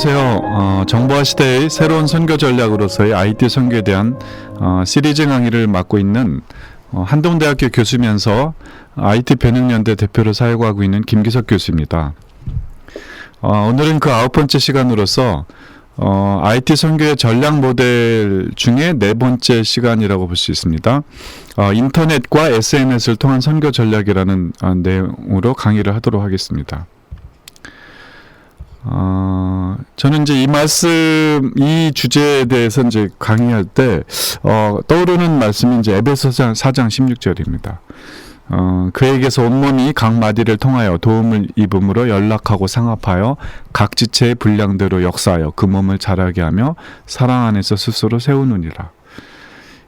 안녕하세요. 정보화 시대의 새로운 선교 전략으로서의 IT 선교에 대한 시리즈 강의를 맡고 있는 한동대학교 교수면서 IT 변형연대 대표로 사역하고 있는 김기석 교수입니다. 오늘은 그 9번째 시간으로서 IT 선교의 전략 모델 중에 4번째 시간이라고 볼 수 있습니다. 인터넷과 SNS를 통한 선교 전략이라는 내용으로 강의를 하도록 하겠습니다. 저는 이제 이 주제에 대해서 이제 강의할 때, 떠오르는 말씀이 이제 에베소서 4장 16절입니다. 그에게서 온몸이 각 마디를 통하여 도움을 입음으로 연락하고 상합하여 각 지체의 분량대로 역사하여 그 몸을 자라게 하며 사랑 안에서 스스로 세우느니라.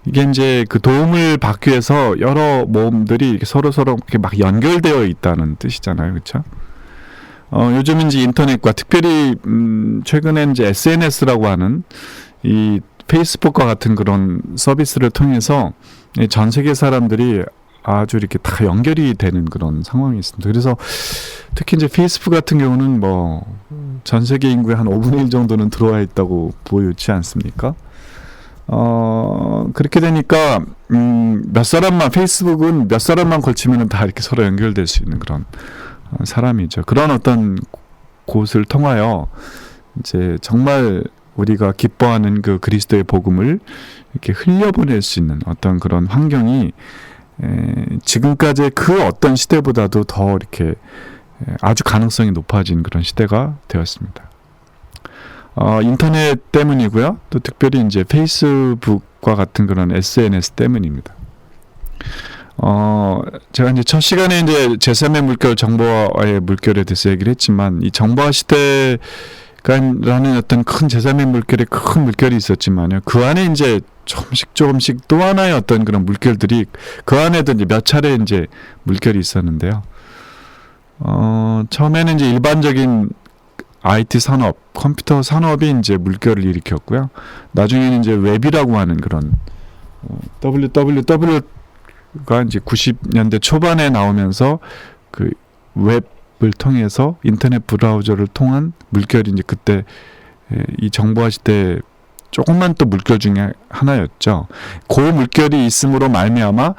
이게 이제 그 도움을 받기 위해서 여러 몸들이 이렇게 서로 이렇게 막 연결되어 있다는 뜻이잖아요. 그렇죠? 요즘 이제 인터넷과 특별히 최근에 이제 SNS라고 하는 이 페이스북과 같은 그런 서비스를 통해서 전 세계 사람들이 아주 이렇게 다 연결이 되는 그런 상황이 있습니다. 그래서 특히 이제 페이스북 같은 경우는 뭐 전 세계 인구의 한 5분의 1 정도는 들어와 있다고 보이지 않습니까? 그렇게 되니까 페이스북은 몇 사람만 걸치면 다 이렇게 서로 연결될 수 있는 그런 사람이죠. 그런 어떤 곳을 통하여 이제 정말 우리가 기뻐하는 그 그리스도의 복음을 이렇게 흘려보낼 수 있는 어떤 그런 환경이 지금까지의 그 어떤 시대보다도 더 이렇게 아주 가능성이 높아진 그런 시대가 되었습니다. 인터넷 때문이고요. 또 특별히 이제 페이스북과 같은 그런 SNS 때문입니다. 제가 이제 첫 시간에 이제 제3의 물결, 정보화의 물결에 대해서 얘기를 했지만, 이 정보화 시대라는 어떤 큰 제3의 물결에 큰 물결이 있었지만요. 그 안에 이제 조금씩 또 하나의 어떤 그런 물결들이 그 안에도 이제 몇 차례 이제 물결이 있었는데요. 처음에는 이제 일반적인 IT 산업, 컴퓨터 산업이 이제 물결을 일으켰고요. 나중에는 이제 웹이라고 하는 그런 WWW가 이제 90년대 초반에 나오면서 그 웹을 통해서 인터넷 브라우저를 통한 물결이 이제 그때 이 정보화 시대 조금만 또 물결 중에 하나였죠. 그 물결이 있음으로 말미암아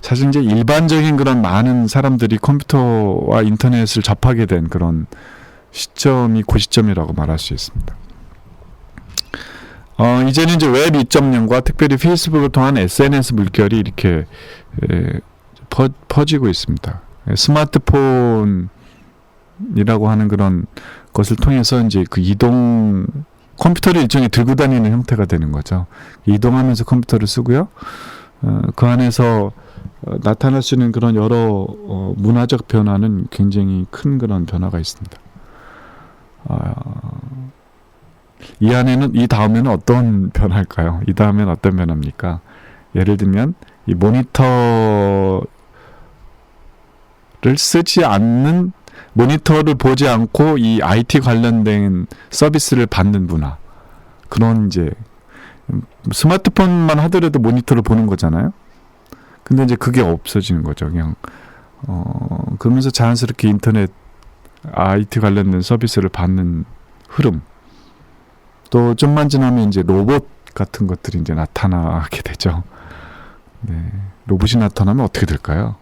사실 이제 일반적인 그런 많은 사람들이 컴퓨터와 인터넷을 접하게 된 그런 시점이 그 시점이라고 말할 수 있습니다. 이제는 이제 웹 2.0과 특별히 페이스북을 통한 SNS 물결이 이렇게 퍼지고 있습니다. 스마트폰이라고 하는 그런 것을 통해서 이제 그 컴퓨터를 일종의 들고 다니는 형태가 되는 거죠. 이동하면서 컴퓨터를 쓰고요. 그 안에서 나타날 수 있는 그런 여러 문화적 변화는 굉장히 큰 그런 변화가 있습니다. 이 다음에는 어떤 변화일까요? 이 다음에는 어떤 변화입니까? 예를 들면 이 모니터를 모니터를 보지 않고 이 IT 관련된 서비스를 받는 문화. 그런 이제 스마트폰만 하더라도 모니터를 보는 거잖아요. 근데 이제 그게 없어지는 거죠. 그냥 그러면서 자연스럽게 인터넷 IT 관련된 서비스를 받는 흐름. 또 좀만 지나면 이제 로봇 같은 것들이 이제 나타나게 되죠. 네. 로봇이 나타나면 어떻게 될까요?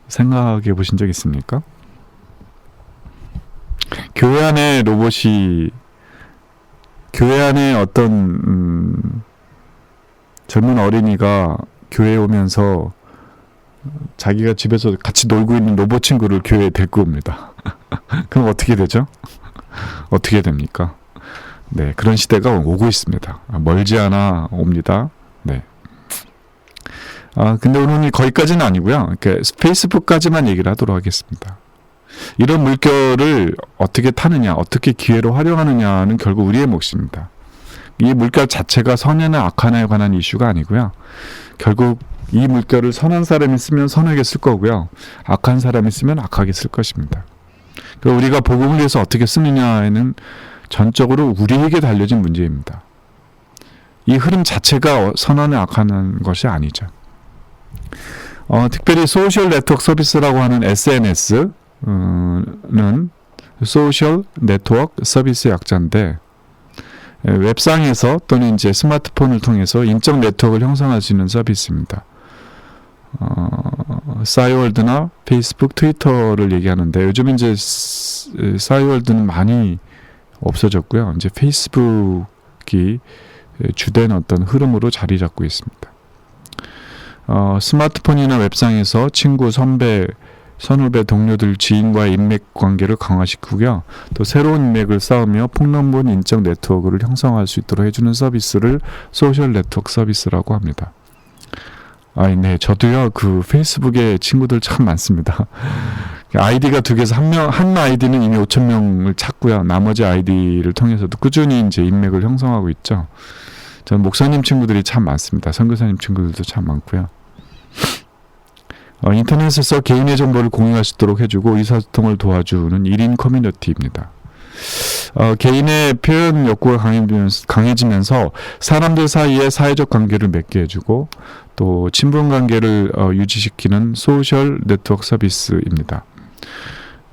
생각해 보신 적 있습니까? 교회 안에 어떤 젊은 어린이가 교회에 오면서 자기가 집에서 같이 놀고 있는 로봇 친구를 교회에 데리고 옵니다. 그럼 어떻게 되죠? 어떻게 됩니까? 네, 그런 시대가 오고 있습니다. 멀지 않아 옵니다. 네. 근데 오늘은 거기까지는 아니고요. 이렇게 페이스북까지만 얘기를 하도록 하겠습니다. 이런 물결을 어떻게 타느냐, 어떻게 기회로 활용하느냐는 결국 우리의 몫입니다. 이 물결 자체가 선이나 악하나에 관한 이슈가 아니고요. 결국 이 물결을 선한 사람이 쓰면 선하게 쓸 거고요. 악한 사람이 쓰면 악하게 쓸 것입니다. 우리가 복음을 위해서 어떻게 쓰느냐에는 전적으로 우리에게 달려진 문제입니다. 이 흐름 자체가 선하나 악하는 것이 아니죠. 특별히 소셜 네트워크 서비스라고 하는 SNS는 소셜 네트워크 서비스 약자인데 웹상에서 또는 이제 스마트폰을 통해서 인적 네트워크를 형성할 수 있는 서비스입니다. 싸이월드나 페이스북, 트위터를 얘기하는데 요즘 이제 싸이월드는 많이 없어졌고요. 이제 페이스북이 주된 어떤 흐름으로 자리 잡고 있습니다. 스마트폰이나 웹상에서 친구, 선배, 선후배, 동료들, 지인과의 인맥 관계를 강화시키고요. 또 새로운 인맥을 쌓으며 폭넓은 인적 네트워크를 형성할 수 있도록 해주는 서비스를 소셜 네트워크 서비스라고 합니다. 네, 저도요, 페이스북에 친구들 참 많습니다. 아이디가 두 개에서 한 아이디는 이미 5,000명을 찾고요. 나머지 아이디를 통해서도 꾸준히 이제 인맥을 형성하고 있죠. 저는 목사님 친구들이 참 많습니다. 선교사님 친구들도 참 많고요. 인터넷에서 개인의 정보를 공유할 수 있도록 해주고 의사소통을 도와주는 1인 커뮤니티입니다. 개인의 표현 욕구가 강해지면서 사람들 사이에 사회적 관계를 맺게 해주고 또 친분 관계를 유지시키는 소셜 네트워크 서비스입니다.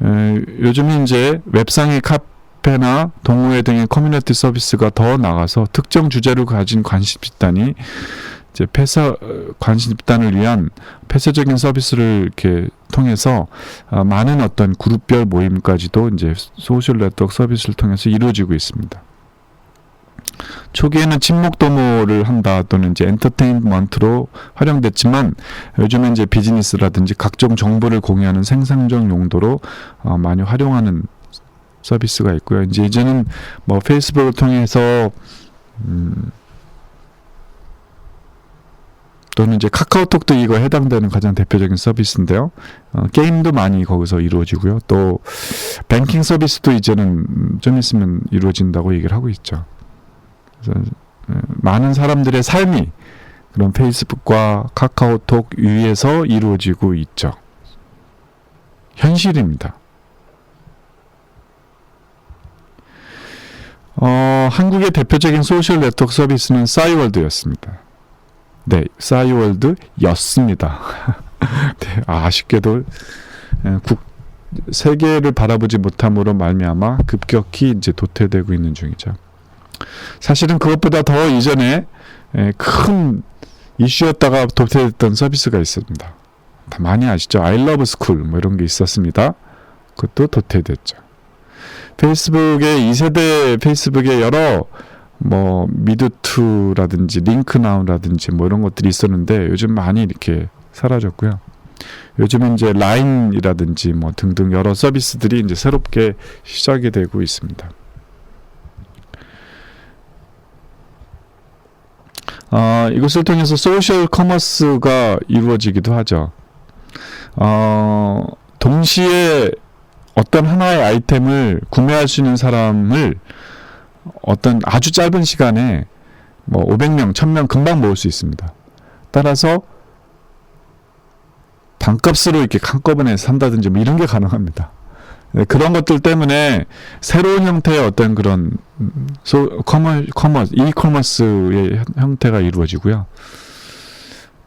요즘은 이제 웹상의 카페나 동호회 등의 커뮤니티 서비스가 더 나가서 특정 주제를 가진 관심 집단이 이제 관심 집단을 위한 폐쇄적인 서비스를 이렇게 통해서 많은 어떤 그룹별 모임까지도 이제 소셜 네트워크 서비스를 통해서 이루어지고 있습니다. 초기에는 친목 도모를 한다 또는 이제 엔터테인먼트로 활용됐지만 요즘은 이제 비즈니스라든지 각종 정보를 공유하는 생산적 용도로 많이 활용하는 서비스가 있고요. 이제는 뭐 페이스북을 통해서 또는 이제 카카오톡도 이거 해당되는 가장 대표적인 서비스인데요. 게임도 많이 거기서 이루어지고요. 또 뱅킹 서비스도 이제는 좀 있으면 이루어진다고 얘기를 하고 있죠. 그래서 많은 사람들의 삶이 그런 페이스북과 카카오톡 위에서 이루어지고 있죠. 현실입니다. 한국의 대표적인 소셜 네트워크 서비스는 싸이월드였습니다. 네, 싸이월드였습니다. 네, 아쉽게도 세계를 바라보지 못함으로 말미암아 급격히 이제 도태되고 있는 중이죠. 사실은 그것보다 더 이전에 큰 이슈였다가 도태됐던 서비스가 있습니다. 다 많이 아시죠? I love school 뭐 이런 게 있었습니다. 그것도 도태됐죠. 페이스북의 2세대 페이스북에 여러 뭐 미드투라든지 링크나우라든지 뭐 이런 것들이 있었는데 요즘 많이 이렇게 사라졌고요. 요즘은 이제 라인이라든지 뭐 등등 여러 서비스들이 이제 새롭게 시작이 되고 있습니다. 이것을 통해서 소셜 커머스가 이루어지기도 하죠. 동시에 어떤 하나의 아이템을 구매할 수 있는 사람을 어떤 아주 짧은 시간에 뭐 500명, 1000명 금방 모을 수 있습니다. 따라서 반값으로 이렇게 한꺼번에 산다든지 뭐 이런 게 가능합니다. 그런 것들 때문에 새로운 형태의 어떤 그런 이커머스의 형태가 이루어지고요.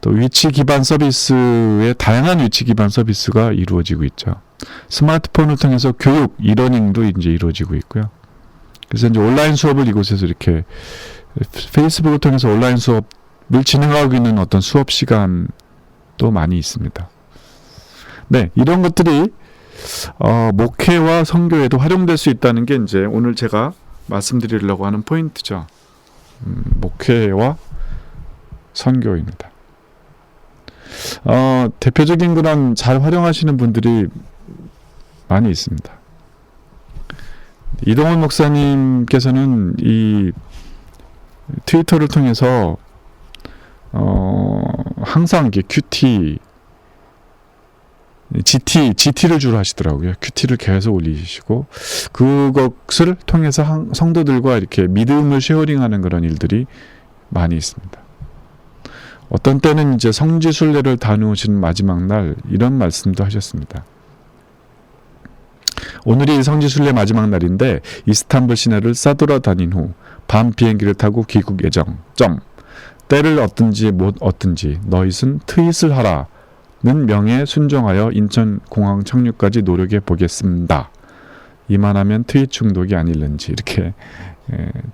또 위치 기반 서비스의 다양한 위치 기반 서비스가 이루어지고 있죠. 스마트폰을 통해서 교육, 이러닝도 이제 이루어지고 있고요. 그래서 이제 온라인 수업을 이곳에서 이렇게 페이스북을 통해서 온라인 수업을 진행하고 있는 어떤 수업 시간도 많이 있습니다. 네, 이런 것들이 목회와 선교에도 활용될 수 있다는 게 이제 오늘 제가 말씀드리려고 하는 포인트죠. 목회와 선교입니다. 대표적인 그런 잘 활용하시는 분들이 많이 있습니다. 이동원 목사님께서는 이 트위터를 통해서 항상 이게 GT를 주로 하시더라고요. QT를 계속 올리시고 그것을 통해서 성도들과 이렇게 믿음을 쉐어링하는 그런 일들이 많이 있습니다. 어떤 때는 이제 성지순례를 다녀오신 마지막 날 이런 말씀도 하셨습니다. 오늘이 성지순례 마지막 날인데 이스탄불 시내를 싸돌아다닌 후 밤 비행기를 타고 귀국 예정. 때를 얻든지 못 얻든지 너희는 트윗을 하라는 명에 순종하여 인천공항 착륙까지 노력해 보겠습니다. 이만하면 트윗 중독이 아닐는지 이렇게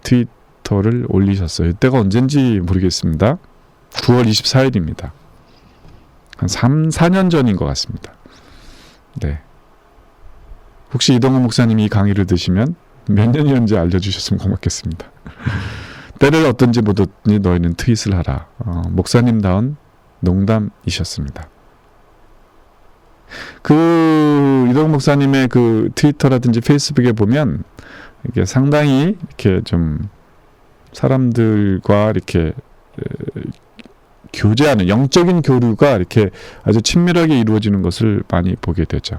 트윗 트위터를 올리셨어요. 이때가 언젠지 모르겠습니다. 9월 24일입니다. 한 4년 전인 것 같습니다. 네. 혹시 이동훈 목사님이 이 강의를 드시면 몇 년이었는지 알려주셨으면 고맙겠습니다. 때를 얻든지 못 얻든지 너희는 트윗을 하라. 목사님다운 농담이셨습니다. 그 이동훈 목사님의 그 트위터라든지 페이스북에 보면 이게 상당히 이렇게 좀 사람들과 이렇게 교제하는 영적인 교류가 이렇게 아주 친밀하게 이루어지는 것을 많이 보게 되죠.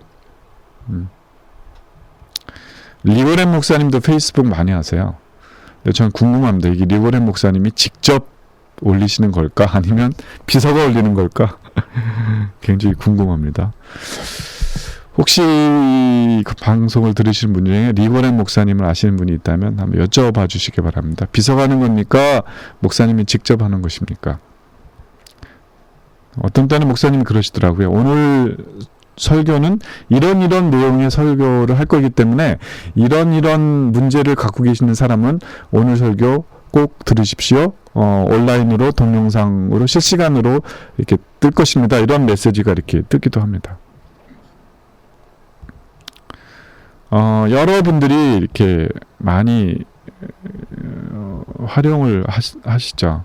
리고렌 목사님도 페이스북 많이 하세요. 근데 저는 궁금합니다. 이게 리고렌 목사님이 직접 올리시는 걸까? 아니면 비서가 올리는 걸까? 굉장히 궁금합니다. 혹시 그 방송을 들으시는 분 중에 리고렌 목사님을 아시는 분이 있다면 한번 여쭤봐 주시기 바랍니다. 비서가 하는 겁니까? 목사님이 직접 하는 것입니까? 어떤 때는 목사님이 그러시더라고요. 오늘 설교는 이런 내용의 설교를 할 거기 때문에 이런 문제를 갖고 계시는 사람은 오늘 설교 꼭 들으십시오. 온라인으로 동영상으로 실시간으로 이렇게 뜰 것입니다. 이런 메시지가 이렇게 뜨기도 합니다. 여러분들이 이렇게 많이 활용을 하시죠.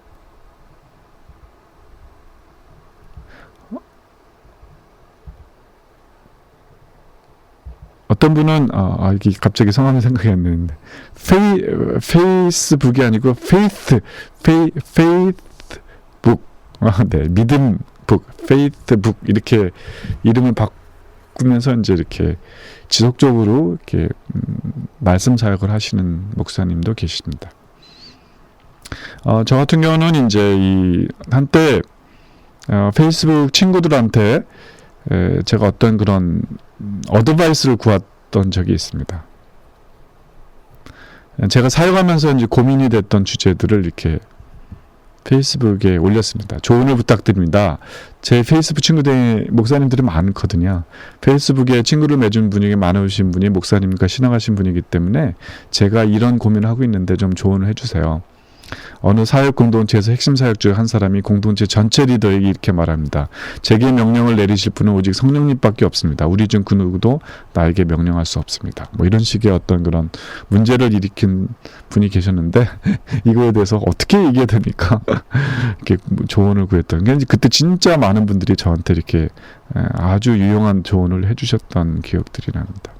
어떤 분은 이게 갑자기 성함이 생각이 안 나는데 페이스북이 아니고 페이스북 네, 믿음북 페이스북 이렇게 이름을 바꾸면서 이제 이렇게 지속적으로 이렇게 말씀 사역을 하시는 목사님도 계십니다. 저 같은 경우는 이제 이 한때 페이스북 친구들한테 제가 어떤 그런 어드바이스를 구했던 적이 있습니다. 제가 사역하면서 이제 고민이 됐던 주제들을 이렇게 페이스북에 올렸습니다. 조언을 부탁드립니다. 제 페이스북 친구들 목사님들이 많거든요. 페이스북에 친구를 맺은 분이 많으신 분이 목사님과 신앙하신 분이기 때문에 제가 이런 고민을 하고 있는데 좀 조언을 해주세요. 어느 사역 공동체에서 핵심 사역 중 한 사람이 공동체 전체 리더에게 이렇게 말합니다. 제게 명령을 내리실 분은 오직 성령님밖에 없습니다. 우리 중 그 누구도 나에게 명령할 수 없습니다. 뭐 이런 식의 어떤 그런 문제를 일으킨 분이 계셨는데 이거에 대해서 어떻게 얘기해야 됩니까? 이렇게 조언을 구했던 게 그때 진짜 많은 분들이 저한테 이렇게 아주 유용한 조언을 해주셨던 기억들이 납니다.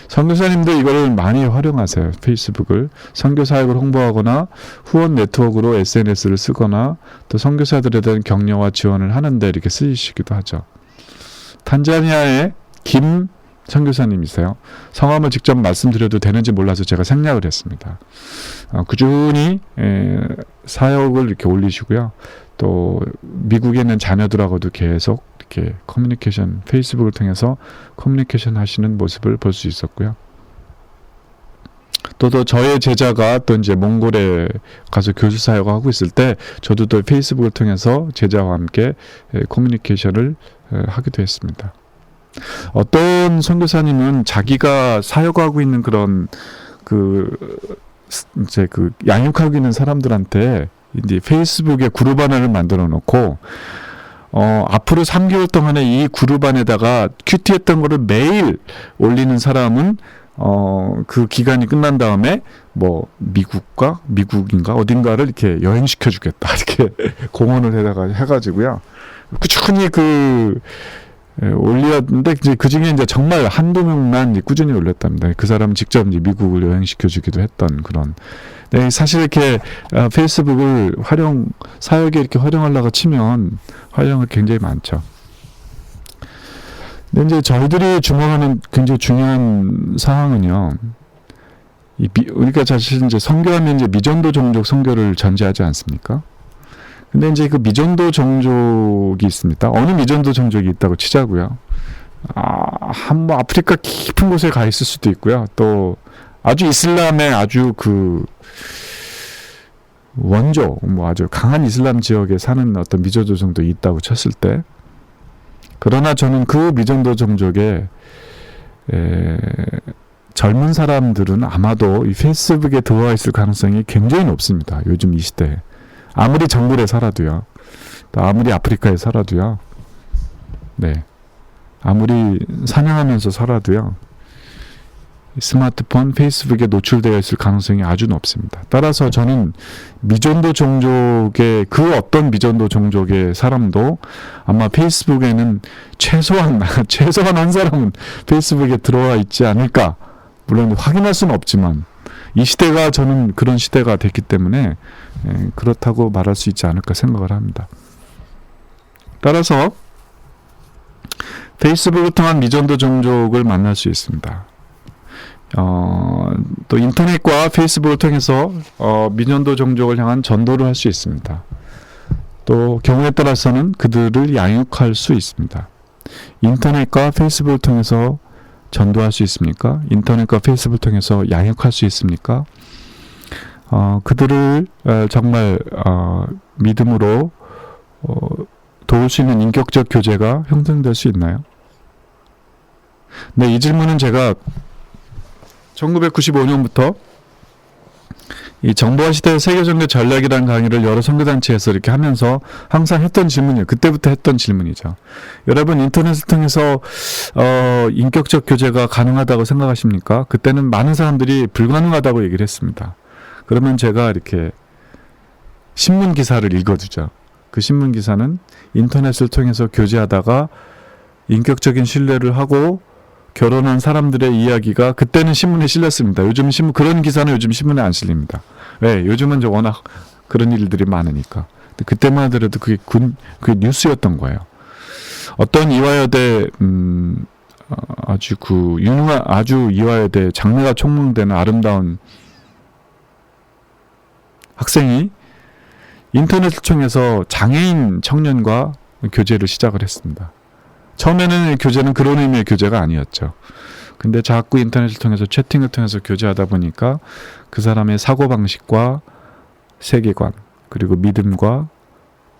선교사님도 이거를 많이 활용하세요. 페이스북을 선교 사역을 홍보하거나 후원 네트워크로 SNS를 쓰거나 또 선교사들에 대한 격려와 지원을 하는데 이렇게 쓰시기도 하죠. 탄자니아의 김 선교사님이세요. 성함을 직접 말씀드려도 되는지 몰라서 제가 생략을 했습니다. 꾸준히 사역을 이렇게 올리시고요. 또 미국에 있는 자녀들하고도 계속 이렇게 커뮤니케이션, 페이스북을 통해서 커뮤니케이션 하시는 모습을 볼 수 있었고요. 또 저의 제자가 또 이제 몽골에 가서 교수 사역을 하고 있을 때 저도 또 페이스북을 통해서 제자와 함께 커뮤니케이션을 하기도 했습니다. 어떤 선교사님은 자기가 사역하고 있는 그런 이제 양육하고 있는 사람들한테 이제 페이스북에 그룹 하나를 만들어 놓고 앞으로 3개월 동안에 이 그룹 안에다가 큐티했던 거를 매일 올리는 사람은 그 기간이 끝난 다음에 뭐 미국인가 어딘가를 이렇게 여행시켜 주겠다 이렇게 공언을 해가지고요. 꾸준히 올렸는데 이제 그 중에 이제 정말 한두 명만 꾸준히 올렸답니다. 그 사람은 직접 이제 미국을 여행시켜 주기도 했던 그런. 네, 사실 이렇게 페이스북을 사역에 이렇게 활용하려고 치면 활용이 굉장히 많죠. 근데 이제 저희들이 주목하는 굉장히 중요한 사항은요. 우리가 사실 이제 선교하면 이제 미전도 종족 선교를 전제하지 않습니까? 근데 이제 그 미전도 종족이 있습니다. 어느 미전도 종족이 있다고 치자고요. 뭐 아프리카 깊은 곳에 가 있을 수도 있고요. 또 아주 이슬람의 아주 원조, 뭐 아주 강한 이슬람 지역에 사는 어떤 미전도 종족이 있다고 쳤을 때, 그러나 저는 그 미전도 종족에 젊은 사람들은 아마도 이 페이스북에 들어와 있을 가능성이 굉장히 높습니다. 요즘 이 시대에. 아무리 정글에 살아도요. 또 아무리 아프리카에 살아도요. 네. 아무리 사냥하면서 살아도요. 스마트폰, 페이스북에 노출되어 있을 가능성이 아주 높습니다. 따라서 저는 미전도 종족의 그 어떤 미전도 종족의 사람도 아마 페이스북에는 최소한 한 사람은 페이스북에 들어와 있지 않을까. 물론 확인할 수는 없지만 이 시대가 저는 그런 시대가 됐기 때문에 그렇다고 말할 수 있지 않을까 생각을 합니다. 따라서 페이스북을 통한 미전도 종족을 만날 수 있습니다. 또 인터넷과 페이스북을 통해서 미전도 종족을 향한 전도를 할 수 있습니다. 또 경우에 따라서는 그들을 양육할 수 있습니다. 인터넷과 페이스북을 통해서 전도할 수 있습니까? 인터넷과 페이스북을 통해서 양육할 수 있습니까? 그들을 정말 믿음으로 도울 수 있는 인격적 교제가 형성될 수 있나요? 네, 이 질문은 제가 1995년부터 이 정보화 시대의 세계종교 전략이라는 강의를 여러 선교단체에서 이렇게 하면서 항상 했던 질문이에요. 그때부터 했던 질문이죠. 여러분 인터넷을 통해서 인격적 교제가 가능하다고 생각하십니까? 그때는 많은 사람들이 불가능하다고 얘기를 했습니다. 그러면 제가 이렇게 신문 기사를 읽어두죠. 그 신문 기사는 인터넷을 통해서 교제하다가 인격적인 신뢰를 하고 결혼한 사람들의 이야기가 그때는 신문에 실렸습니다. 요즘 그런 기사는 요즘 신문에 안 실립니다. 왜? 요즘은 워낙 그런 일들이 많으니까. 근데 그때만 하더라도 그게 뉴스였던 거예요. 어떤 이화여대 아주 이화여대 장래가 촉망되는 아름다운 학생이 인터넷을 통해서 장애인 청년과 교제를 시작을 했습니다. 처음에는 교제는 그런 의미의 교제가 아니었죠. 근데 자꾸 인터넷을 통해서 채팅을 통해서 교제하다 보니까 그 사람의 사고방식과 세계관, 그리고 믿음과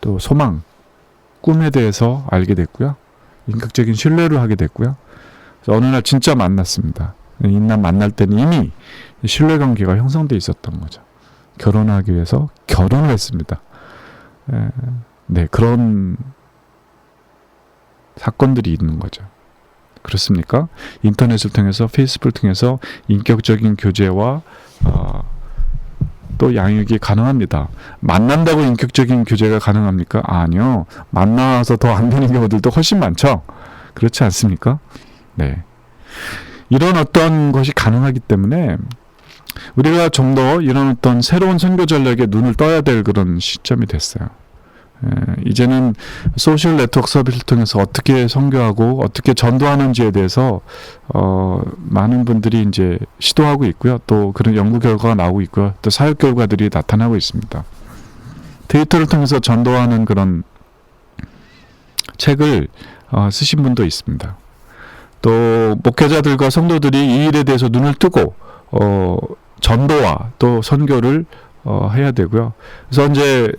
또 소망, 꿈에 대해서 알게 됐고요. 인격적인 신뢰를 하게 됐고요. 그래서 어느 날 진짜 만났습니다. 이날 만날 때는 이미 신뢰관계가 형성돼 있었던 거죠. 결혼하기 위해서 결혼을 했습니다. 네, 그런 사건들이 있는 거죠. 그렇습니까? 인터넷을 통해서 페이스북을 통해서 인격적인 교제와 또 양육이 가능합니다. 만난다고 인격적인 교제가 가능합니까? 아니요. 만나서 더 안 되는 경우들도 훨씬 많죠. 그렇지 않습니까? 네. 이런 어떤 것이 가능하기 때문에 우리가 좀 더 이런 어떤 새로운 선교 전략에 눈을 떠야 될 그런 시점이 됐어요. 이제는 소셜 네트워크 서비스를 통해서 어떻게 선교하고 어떻게 전도하는지에 대해서 많은 분들이 이제 시도하고 있고요. 또 그런 연구 결과가 나오고 있고요. 또 사역 결과들이 나타나고 있습니다. 트위터를 통해서 전도하는 그런 책을 쓰신 분도 있습니다. 또 목회자들과 성도들이 이 일에 대해서 눈을 뜨고 전도와 또 선교를 해야 되고요. 그래서 이제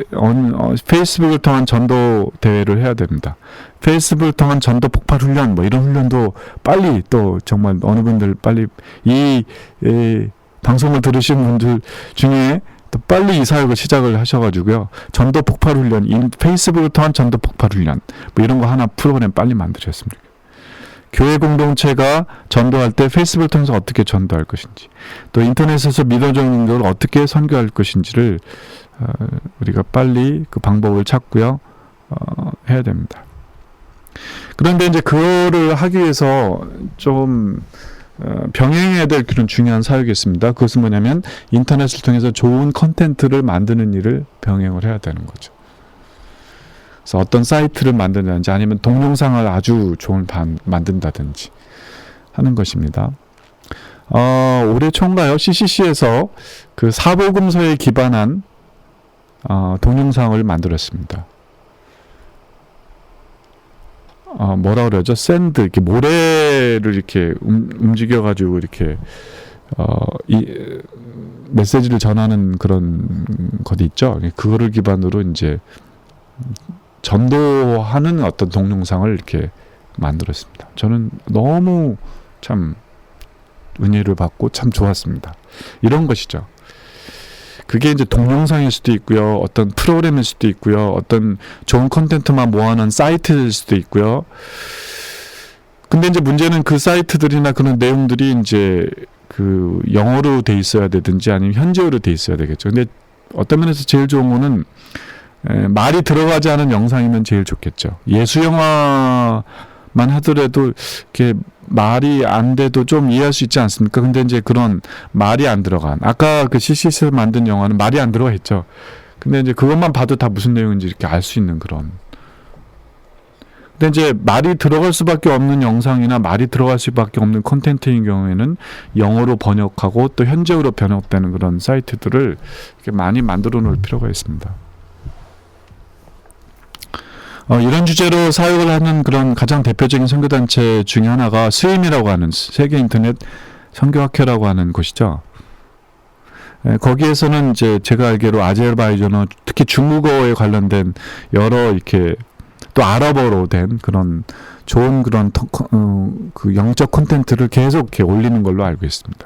페이스북을 통한 전도 대회를 해야 됩니다. 페이스북을 통한 전도 폭발 훈련 이런 훈련도 빨리 또 정말 어느 분들 빨리 이 방송을 들으신 분들 중에 또 빨리 이 사역을 시작을 하셔가지고요. 전도 폭발 훈련, 페이스북을 통한 전도 폭발 훈련 이런 거 하나 프로그램 빨리 만드셨습니다. 교회 공동체가 전도할 때 페이스북을 통해서 어떻게 전도할 것인지, 또 인터넷에서 믿어주는 걸 어떻게 선교할 것인지를 우리가 빨리 그 방법을 찾고요, 해야 됩니다. 그런데 이제 그거를 하기 위해서 좀 병행해야 될 그런 중요한 사역이 있습니다. 그것은 뭐냐면 인터넷을 통해서 좋은 컨텐츠를 만드는 일을 병행을 해야 되는 거죠. 그래서 어떤 사이트를 만든다든지 아니면 동영상을 아주 좋은 만든다든지 하는 것입니다. 올해 초인가요? CCC에서 그 사복음서에 기반한 동영상을 만들었습니다. 뭐라 그러죠? 샌드, 이렇게 모래를 이렇게 움직여가지고 이렇게 이 메시지를 전하는 그런 것이 있죠. 그거를 기반으로 이제 전도하는 어떤 동영상을 이렇게 만들었습니다. 저는 너무 참 은혜를 받고 참 좋았습니다. 이런 것이죠. 그게 이제 동영상일 수도 있고요. 어떤 프로그램일 수도 있고요. 어떤 좋은 콘텐츠만 모아놓은 사이트일 수도 있고요. 근데 이제 문제는 그 사이트들이나 그런 내용들이 이제 그 영어로 돼 있어야 되든지 아니면 현지어로 돼 있어야 되겠죠. 근데 어떤 면에서 제일 좋은 거는 말이 들어가지 않은 영상이면 제일 좋겠죠. 예수 영화만 하더라도 이렇게 말이 안 돼도 좀 이해할 수 있지 않습니까? 근데 이제 그런 말이 안 들어간, 아까 그 CC에서 만든 영화는 말이 안 들어가 있죠. 근데 이제 그것만 봐도 다 무슨 내용인지 이렇게 알 수 있는 그런. 근데 이제 말이 들어갈 수밖에 없는 영상이나 말이 들어갈 수밖에 없는 콘텐츠인 경우에는 영어로 번역하고 또 현지어로 번역되는 그런 사이트들을 이렇게 많이 만들어 놓을 필요가 있습니다. 이런 주제로 사역을 하는 그런 가장 대표적인 선교단체 중에 하나가 스임이라고 하는 세계 인터넷 선교학회라고 하는 곳이죠. 거기에서는 이제 제가 알기로 아제르바이잔어, 특히 중국어에 관련된 여러 이렇게 또 아랍어로 된 그런 좋은 그런 그 영적 콘텐츠를 계속 이렇게 올리는 걸로 알고 있습니다.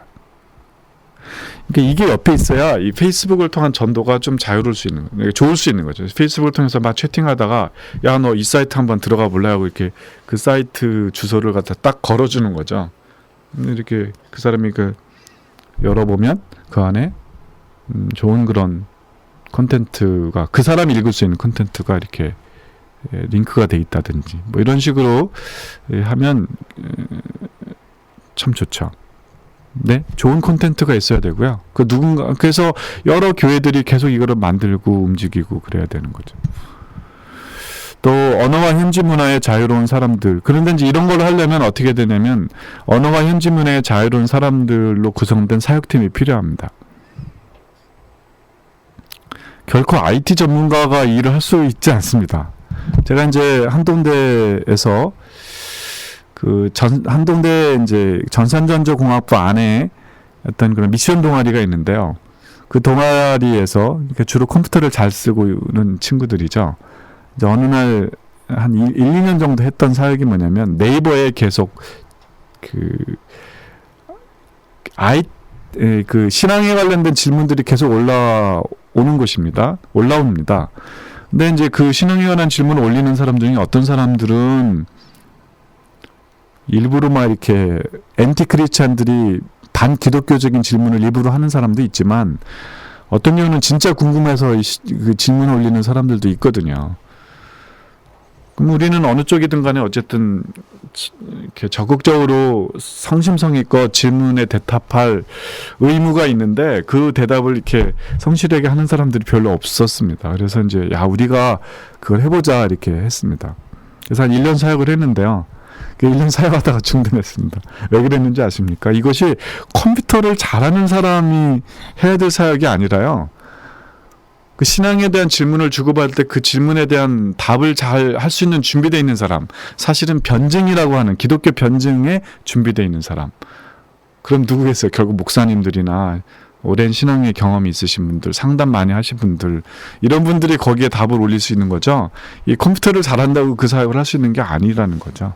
그러니까 이게 옆에 있어야 이 페이스북을 통한 전도가 좀 자유로울 수 있는 거예요. 좋을 수 있는 거죠. 페이스북을 통해서 막 채팅하다가 야, 너 이 사이트 한번 들어가 볼래 하고 이렇게 그 사이트 주소를 갖다 딱 걸어주는 거죠. 이렇게 그 사람이 그 열어보면 그 안에 좋은 그런 콘텐츠가 그 사람이 읽을 수 있는 콘텐츠가 이렇게 링크가 돼 있다든지 뭐 이런 식으로 하면 참 좋죠. 네, 좋은 콘텐츠가 있어야 되고요. 그 누군가 그래서 여러 교회들이 계속 이거를 만들고 움직이고 그래야 되는 거죠. 또 언어와 현지 문화의 자유로운 사람들. 그런데 이제 이런 걸 하려면 어떻게 되냐면 언어와 현지 문화의 자유로운 사람들로 구성된 사역팀이 필요합니다. 결코 IT 전문가가 일을 할 수 있지 않습니다. 제가 이제 한동대에서 한동대 이제 전산전자공학부 안에 어떤 그런 미션 동아리가 있는데요. 그 동아리에서 주로 컴퓨터를 잘 쓰고는 친구들이죠. 이제 어느 날 한 1-2년 정도 했던 사역이 뭐냐면 네이버에 계속 그 신앙에 관련된 질문들이 계속 올라옵니다. 근데 이제 그 신앙에 관한 질문을 올리는 사람 중에 어떤 사람들은 일부러 막 이렇게 엔티 크리스찬들이 반기독교적인 질문을 일부러 하는 사람도 있지만 어떤 경우는 진짜 궁금해서 그 질문을 올리는 사람들도 있거든요. 그럼 우리는 어느 쪽이든 간에 어쨌든 이렇게 적극적으로 성심성의껏 질문에 대답할 의무가 있는데 그 대답을 이렇게 성실하게 하는 사람들이 별로 없었습니다. 그래서 이제 우리가 그걸 해보자 이렇게 했습니다. 그래서 한 1년 사역을 했는데요. 1년 사역하다가 중단했습니다. 왜 그랬는지 아십니까? 이것이 컴퓨터를 잘하는 사람이 해야 될 사역이 아니라요. 그 신앙에 대한 질문을 주고받을 때 그 질문에 대한 답을 잘 할 수 있는 준비되어 있는 사람, 사실은 변증이라고 하는 기독교 변증에 준비되어 있는 사람. 그럼 누구겠어요? 결국 목사님들이나 오랜 신앙의 경험이 있으신 분들, 상담 많이 하신 분들, 이런 분들이 거기에 답을 올릴 수 있는 거죠. 이 컴퓨터를 잘한다고 그 사역을 할 수 있는 게 아니라는 거죠.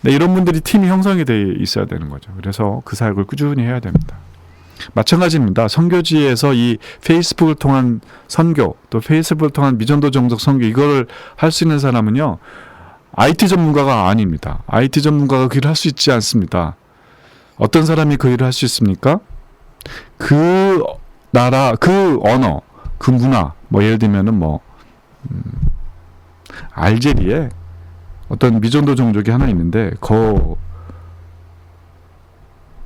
네, 이런 분들이 팀이 형성이 돼 있어야 되는 거죠. 그래서 그 사역을 꾸준히 해야 됩니다. 마찬가지입니다. 선교지에서 이 페이스북을 통한 선교, 또 페이스북을 통한 미전도 정적 선교, 이거를 할 수 있는 사람은요, IT 전문가가 아닙니다. IT 전문가가 그 일을 할 수 있지 않습니다. 어떤 사람이 그 일을 할 수 있습니까? 그 나라, 그 언어, 그 문화, 뭐 예를 들면은 알제리에 어떤 미전도 종족이 하나 있는데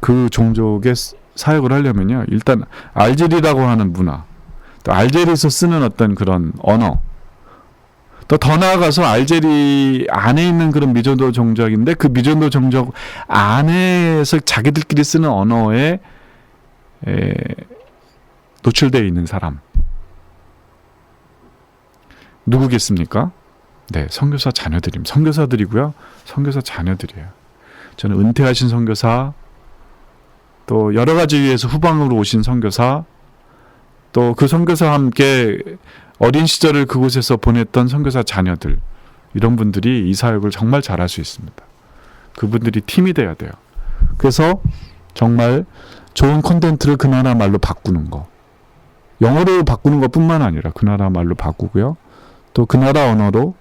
그 종족의 사역을 하려면요, 일단 알제리라고 하는 문화, 또 알제리에서 쓰는 어떤 그런 언어, 또 더 나아가서 알제리 안에 있는 그런 미전도 종족인데 그 미전도 종족 안에서 자기들끼리 쓰는 언어에 노출되어 있는 사람 누구겠습니까? 네, 선교사 자녀들입니다. 선교사들이고요. 선교사 자녀들이에요. 저는 은퇴하신 선교사, 또 여러 가지 위해서 후방으로 오신 선교사, 또 그 선교사와 함께 어린 시절을 그곳에서 보냈던 선교사 자녀들, 이런 분들이 이 사역을 정말 잘할 수 있습니다. 그분들이 팀이 돼야 돼요. 그래서 정말 좋은 콘텐츠를 그 나라 말로 바꾸는 거. 영어로 바꾸는 것뿐만 아니라 그 나라 말로 바꾸고요. 또 그 나라 언어로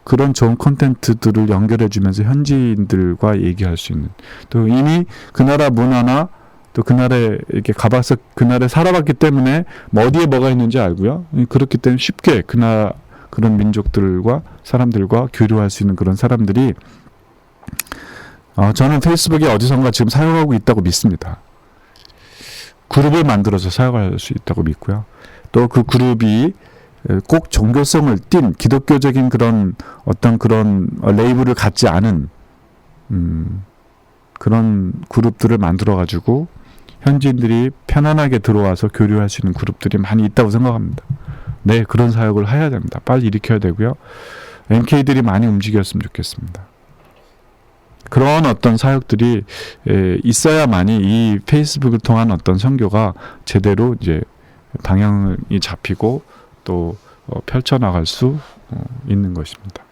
그런 좋은 콘텐츠들을 연결해주면서 현지인들과 얘기할 수 있는, 또 이미 그 나라 문화나 또 그 나라에 이렇게 가봐서 그 나라에 살아봤기 때문에 뭐 어디에 뭐가 있는지 알고요. 그렇기 때문에 쉽게 그 나라 그런 민족들과 사람들과 교류할 수 있는 그런 사람들이 저는 페이스북에 어디선가 지금 사용하고 있다고 믿습니다. 그룹을 만들어서 사용할 수 있다고 믿고요. 또 그 그룹이 꼭 종교성을 띤 기독교적인 그런 어떤 그런 레이블을 갖지 않은 그런 그룹들을 만들어 가지고 현지인들이 편안하게 들어와서 교류할 수 있는 그룹들이 많이 있다고 생각합니다. 네, 그런 사역을 해야 됩니다. 빨리 일으켜야 되고요. MK들이 많이 움직였으면 좋겠습니다. 그런 어떤 사역들이 있어야만이 이 페이스북을 통한 어떤 선교가 제대로 이제 방향이 잡히고 또 펼쳐나갈 수 있는 것입니다.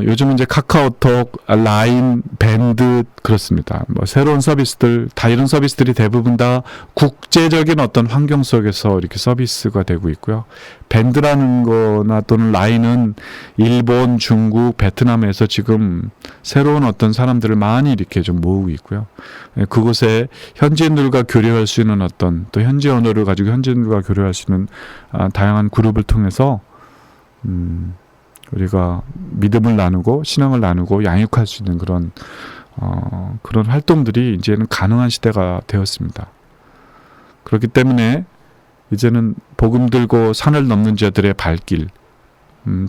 요즘은 이제 카카오톡, 라인, 밴드 그렇습니다. 뭐 새로운 서비스들, 다 이런 서비스들이 대부분 다 국제적인 어떤 환경 속에서 이렇게 서비스가 되고 있고요. 밴드라는 거나 또는 라인은 일본, 중국, 베트남에서 지금 새로운 어떤 사람들을 많이 이렇게 좀 모으고 있고요. 그곳에 현지인들과 교류할 수 있는 어떤, 또 현지 언어를 가지고 현지인들과 교류할 수 있는 다양한 그룹을 통해서 우리가 믿음을 나누고 신앙을 나누고 양육할 수 있는 그런 그런 활동들이 이제는 가능한 시대가 되었습니다. 그렇기 때문에 이제는 복음 들고 산을 넘는 자들의 발길,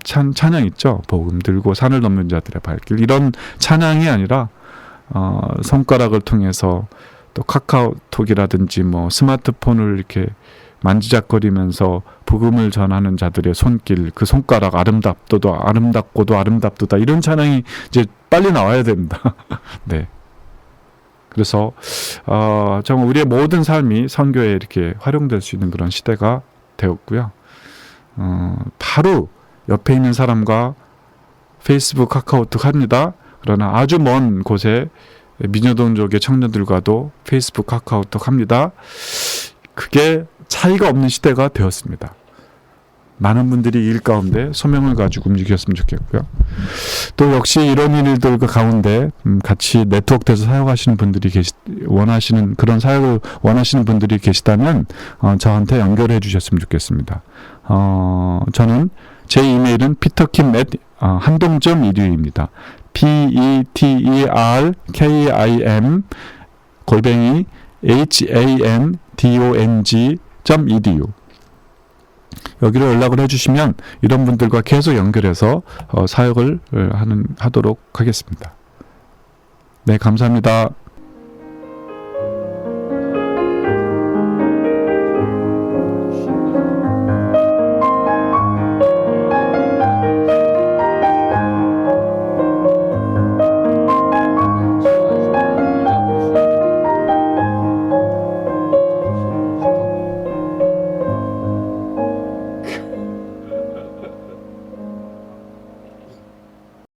찬양 있죠. 복음 들고 산을 넘는 자들의 발길, 이런 찬양이 아니라 손가락을 통해서 또 카카오톡이라든지 뭐 스마트폰을 이렇게 만지작거리면서 복음을 전하는 자들의 손길, 그 손가락 아름답고도 아름답도다, 이런 찬양이 이제 빨리 나와야 됩니다. 네. 그래서 정말 우리의 모든 삶이 선교에 이렇게 활용될 수 있는 그런 시대가 되었고요. 바로 옆에 있는 사람과 페이스북, 카카오톡 합니다. 그러나 아주 먼 곳에 미녀동족의 청년들과도 페이스북, 카카오톡 합니다. 그게 차이가 없는 시대가 되었습니다. 많은 분들이 일 가운데 소명을 가지고 움직였으면 좋겠고요. 또 역시 이런 일들 가운데 같이 네트워크돼서 사역하시는 분들이 원하시는 그런 사역을 원하시는 분들이 계시다면 저한테 연결해 주셨으면 좋겠습니다. 저는 제 이메일은 peterkim@한동.edu입니다. peterkim handong.edu 여기로 연락을 해주시면 이런 분들과 계속 연결해서 사역을 하도록 하겠습니다. 네, 감사합니다.